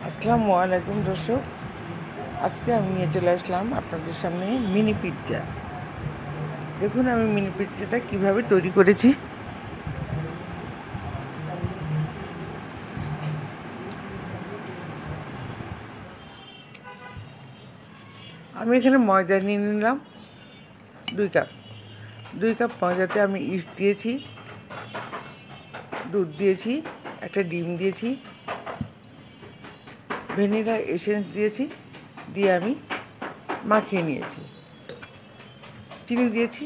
আসসালামু আলাইকুম দর্শক, আজকে আমি নিয়ে চলে আসলাম আপনাদের সামনে মিনি পিৎজা। দেখুন আমি মিনি পিৎজাটা কীভাবে তৈরি করেছি। আমি এখানে ময়দা নিয়ে নিলাম 2 কাপ। 2 কাপ ময়দাতে আমি ইস্ট দিয়েছি, দুধ দিয়েছি, একটা ডিম দিয়েছি, ভ্যানিলা এসেন্স দিয়েছি, দিয়ে আমি মাখিয়ে নিয়েছি। চিনি দিয়েছি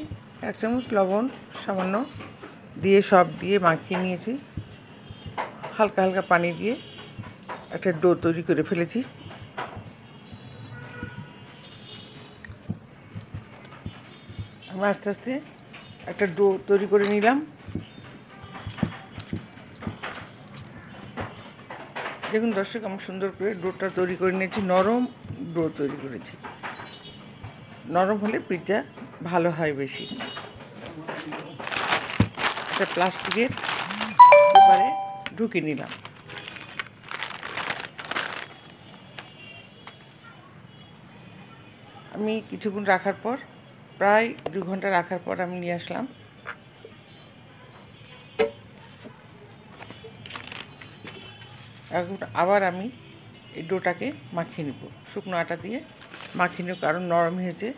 1 চামচ, লবণ সামান্য দিয়ে সব দিয়ে মাখিয়ে নিয়েছি। হালকা হালকা পানি দিয়ে একটা ডো তৈরি করে ফেলেছি। আমি আস্তে আস্তে একটা ডো তৈরি করে নিলাম। দেখুন দর্শক, আমি সুন্দর করে ডোটা তৈরি করে নিয়েছি। নরম ডো তৈরি করেছি, নরম হলে পিৎজা ভালো হয় বেশি। একটা প্লাস্টিকের পেপারে ঢুকে নিলাম। আমি কিছুক্ষণ রাখার পর, প্রায় 2 ঘন্টা রাখার পর আমি নিয়ে আসলাম। এখন আবার আমি এই ডোটাকে মাখিয়ে নেব, শুকনো আটা দিয়ে মাখিয়ে নেব, কারণ নরম হয়েছে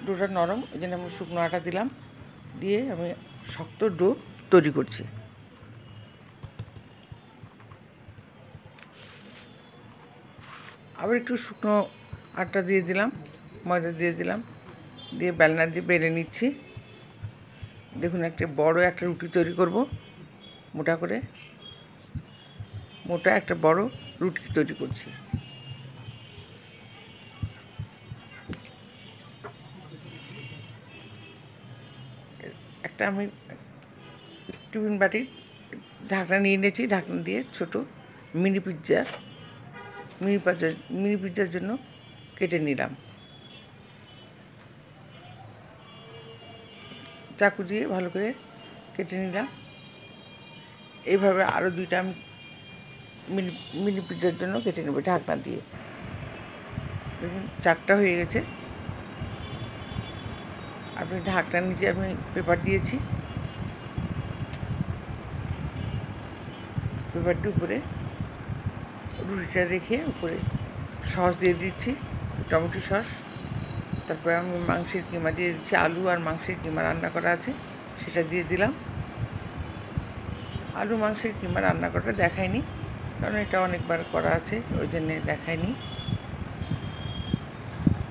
ডোটা, নরম, ওই জন্য আমি শুকনো আটা দিলাম। দিয়ে আমি শক্ত ডো তৈরি করছি। আবার একটু শুকনো আটা দিয়ে দিলাম, ময়দা দিয়ে দিলাম, দিয়ে বেলনা দিয়ে বেলে নিচ্ছি। দেখুন একটা বড় একটা রুটি তৈরি করব, মোটা করে মোটা একটা বড় রুটি তৈরি করছি। একটা আমি টিফিন বাটির ঢাকনা নিয়ে নিয়েছি, ঢাকনা দিয়ে ছোট মিনি পিৎজার জন্য কেটে নিলাম। চাকু দিয়ে ভালো করে কেটে নিলাম। এইভাবে আরও 2টা আমি মিনি পিৎজার জন্য কেটে নেব ঢাকনা দিয়ে। দেখুন 4টা হয়ে গেছে। আপনি ঢাকনার নিচে আমি পেপার দিয়েছি, পেপারটি উপরে রুটিটা রেখে উপরে সস দিয়ে দিচ্ছি, টমেটো সস। তারপরে আমি মাংসের কিমা দিয়ে দিচ্ছি, আলু আর মাংসের কিমা রান্না করা আছে সেটা দিয়ে দিলাম। আলু মাংসের কিমা রান্না করাটা দেখায়নি, কারণ এটা অনেকবার করা আছে, ওই জন্যে দেখায়নি।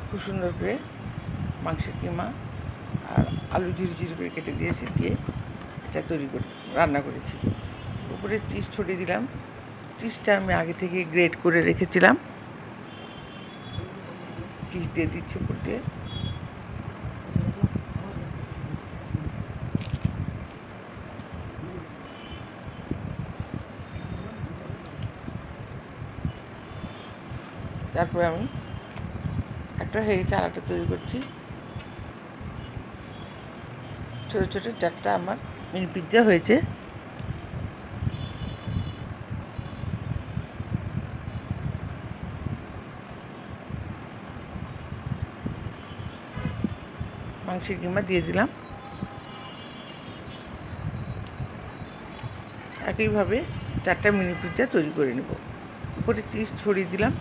খুব সুন্দর করে মাংসের কিমা আর আলু ঝিরি করে কেটে দিয়েছি, দিয়ে এটা রান্না করেছি। উপরে চিজ ছড়িয়ে দিলাম। চিজটা আমি আগে থেকে গ্রেট করে রেখেছিলাম, চিজ দিয়ে দিচ্ছি উপর দিয়ে। তারপরে আমি একটা হয়ে গেছে, আরেকটা তৈরি করছি। ছোটো ছোটো 4টা আমার মিনি পিৎজা হয়েছে। মাংসের কিমা দিয়ে দিলাম। একইভাবে 4টা মিনি পিৎজা তৈরি করে নেব। উপরে চিজ ছড়িয়ে দিলাম।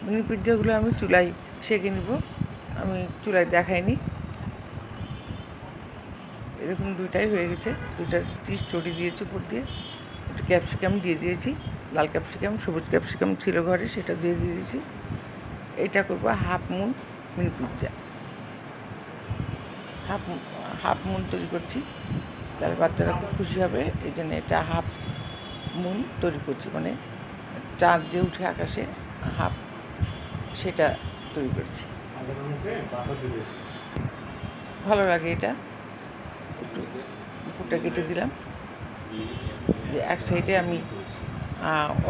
মিনি পিৎজাগুলো আমি চুলায় সেঁকে নেব, আমি চুলায় দেখাইনি। এরকম 2টাই হয়ে গেছে। 2টা চিজ ছড়িয়ে দিয়েছি উপর দিয়ে। একটু ক্যাপসিকাম দিয়ে দিয়েছি, লাল ক্যাপসিকাম, সবুজ ক্যাপসিকাম ছিল ঘরে, সেটা দিয়ে দিয়েছি। এটা করবো half moon mini pizza. Half moon তৈরি করছি, তাহলে বাচ্চারা খুব খুশি হবে, এই জন্য এটা হাফ মুন তৈরি করছি, মানে চাঁদ যে উঠে আকাশে হাফ, সেটা তৈরি করছি। ভালো লাগে এটা। একটু উপরটা কেটে দিলাম, যে এক সাইডে আমি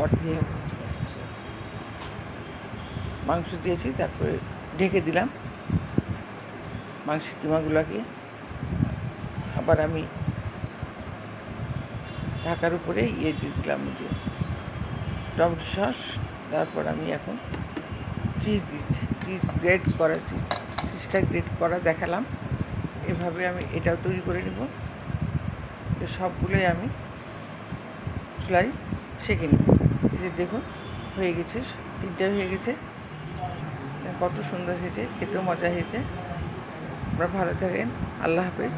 অর্ধেক মাংস দিয়েছি, তারপরে ঢেকে দিলাম। মাংসের কিমাগুলোকে আবার আমি ঢাকার উপরে দিয়ে দিলাম যে টমেটো সস। তারপর আমি এখন চিজ দিচ্ছি, চিজটা গ্রেট করা দেখালাম। এভাবে আমি এটাও তৈরি করে নেব। তো সবগুলোই আমি চুলায় সেঁকে নেব। এই যে দেখুন হয়ে গেছে, 3টে হয়ে গেছে। কত সুন্দর হয়েছে, খেতেও মজা হয়েছে। আপনারা ভালো থাকেন, আল্লাহ হাফেজ।